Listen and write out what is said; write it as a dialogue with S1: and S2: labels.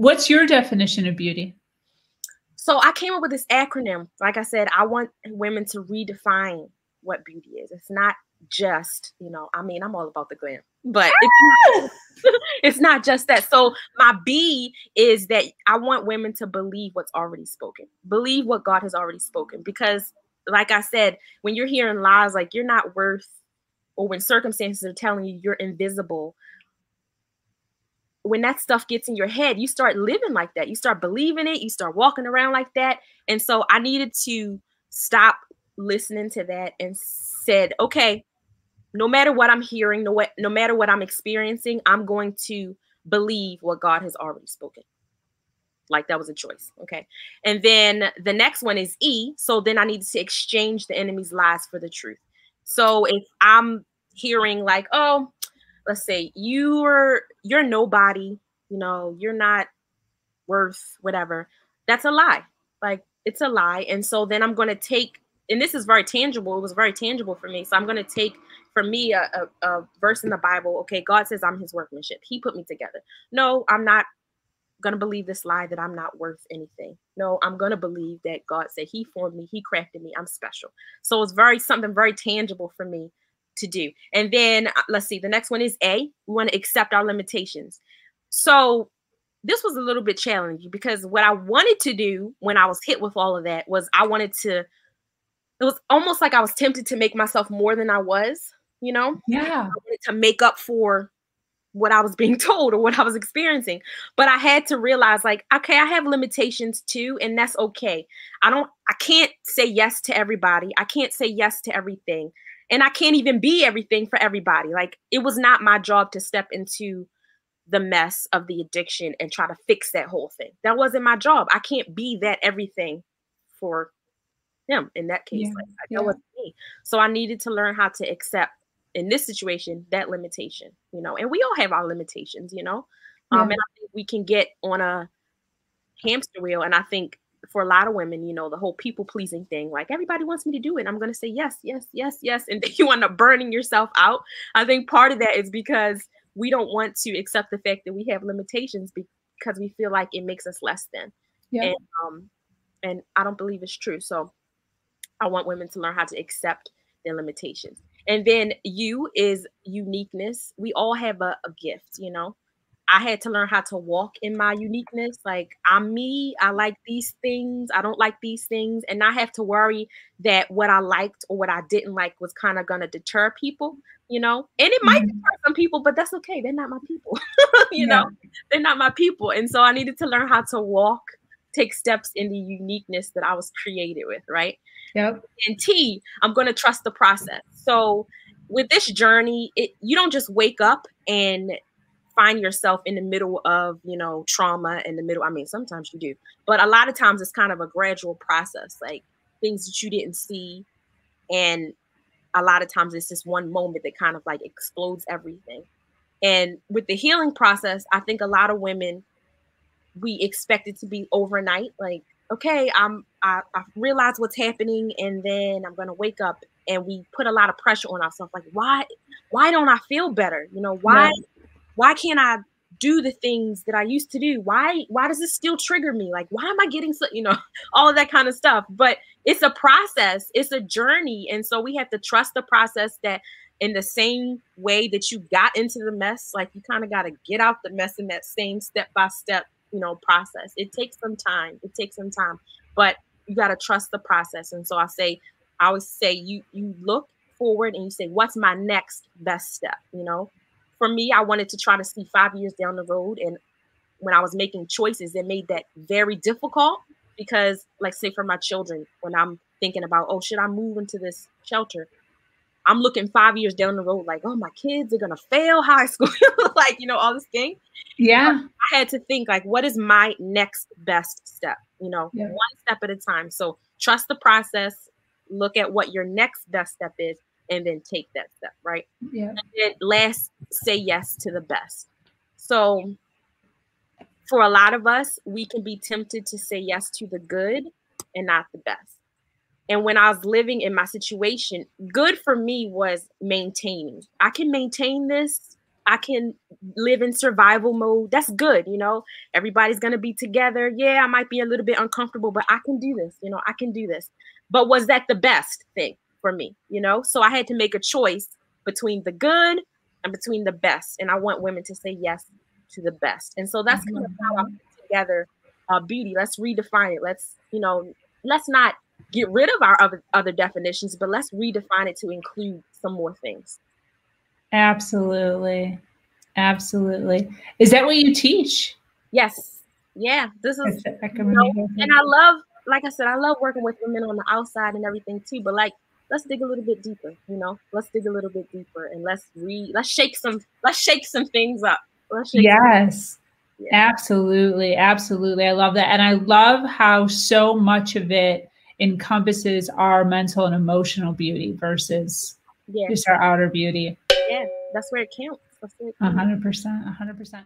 S1: What's your definition of beauty?
S2: So I came up with this acronym. Like I said, I want women to redefine what beauty is. It's not just, I mean, I'm all about the glam, but it's not just that. So my B is that I want women to believe what's already spoken, believe what God has already spoken. Because like I said, when you're hearing lies, like you're not worth, or when circumstances are telling you you're invisible, when that stuff gets in your head, you start living like that. You start believing it. You start walking around like that. And so I needed to stop listening to that and said, okay, no matter what I'm hearing, no matter what I'm experiencing, I'm going to believe what God has already spoken. Like that was a choice. Okay. And then the next one is E. So then I needed to exchange the enemy's lies for the truth. So if I'm hearing like, oh, let's say you're nobody, you're not worth whatever. That's a lie. Like it's a lie. And so then I'm going to take, and this is very tangible. It was very tangible for me. So I'm going to take for me a verse in the Bible. Okay. God says I'm his workmanship. He put me together. No, I'm not going to believe this lie that I'm not worth anything. No, I'm going to believe that God said he formed me. He crafted me. I'm special. So it's something very tangible for me to do. And then let's see, the next one is A. We want to accept our limitations. So this was a little bit challenging because what I wanted to do when I was hit with all of that was it was almost like I was tempted to make myself more than I was,
S1: Yeah.
S2: I wanted to make up for what I was being told or what I was experiencing. But I had to realize like, okay, I have limitations too, and that's okay. I can't say yes to everybody. I can't say yes to everything. And I can't even be everything for everybody. Like it was not my job to step into the mess of the addiction and try to fix that whole thing. That wasn't my job. I can't be that everything for him in that case. That wasn't me. So I needed to learn how to accept in this situation that limitation, and we all have our limitations, and I think we can get on a hamster wheel. And I think for a lot of women, the whole people pleasing thing, like everybody wants me to do it. I'm going to say yes, yes, yes, yes. And then you end up burning yourself out. I think part of that is because we don't want to accept the fact that we have limitations because we feel like it makes us less than. Yeah. And I don't believe it's true. So I want women to learn how to accept their limitations. And then U is uniqueness. We all have a gift, I had to learn how to walk in my uniqueness. Like I'm me, I like these things, I don't like these things. And I have to worry that what I liked or what I didn't like was kind of going to deter people, and it might deter some people, but that's okay. They're not my people, they're not my people. And so I needed to learn how to take steps in the uniqueness that I was created with. Right.
S1: Yep.
S2: And T, I'm going to trust the process. So with this journey, you don't just wake up and find yourself in the middle of, trauma in the middle. I mean, sometimes you do, but a lot of times it's kind of a gradual process, like things that you didn't see. And a lot of times it's just one moment that kind of like explodes everything. And with the healing process, I think a lot of women, we expect it to be overnight. Like, okay, I realize what's happening, and then I'm gonna wake up. And we put a lot of pressure on ourselves. Like, why don't I feel better? Why can't I do the things that I used to do? Why does this still trigger me? Like, why am I getting so, all of that kind of stuff? But it's a process. It's a journey. And so we have to trust the process, that in the same way that you got into the mess, like you kind of got to get out the mess in that same step-by-step, process. It takes some time. But you got to trust the process. And so I always say, you look forward and you say, what's my next best step? For me, I wanted to try to see 5 years down the road. And when I was making choices, it made that very difficult because, like, say for my children, when I'm thinking about, oh, should I move into this shelter? I'm looking 5 years down the road, like, oh, my kids are going to fail high school, like, all this thing.
S1: Yeah.
S2: But I had to think, like, what is my next best step? One step at a time. So trust the process, look at what your next best step is, and then take that step, right?
S1: Yeah.
S2: And then last, say yes to the best. So for a lot of us, we can be tempted to say yes to the good and not the best. And when I was living in my situation, good for me was maintaining. I can maintain this. I can live in survival mode. That's good. You know, everybody's going to be together. Yeah, I might be a little bit uncomfortable, but I can do this. You know, I can do this. But was that the best thing for me? You know, so I had to make a choice between the good and between the best. And I want women to say yes to the best. And so that's kind of how I put together beauty. Let's redefine it. Let's, you know, let's not get rid of our other definitions, but let's redefine it to include some more things.
S1: Absolutely. Absolutely. Is that what you teach?
S2: Yes. Yeah. This is, you know, and I love, like I said, I love working with women on the outside and everything too, but like, let's dig a little bit deeper, you know, let's dig a little bit deeper and let's shake some things up.
S1: Yes. Yeah. Absolutely. Absolutely. I love that. And I love how so much of it encompasses our mental and emotional beauty versus just our outer beauty.
S2: Yeah. That's where it counts.
S1: 100%. 100%.